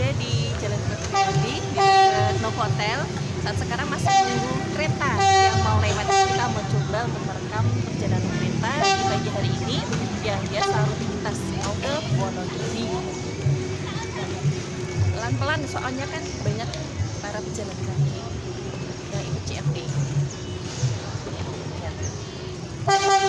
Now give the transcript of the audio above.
berada di Jalan Kertajati di dekat Novotel. Saat sekarang masih menunggu kereta yang mau lewat. Kita mau coba untuk merekam perjalanan kereta di pagi hari ini yang dia selalu lintas mau ke Wonogiri. Pelan-pelan soalnya kan banyak para pejalan kaki yang ikut CFD. Lihat.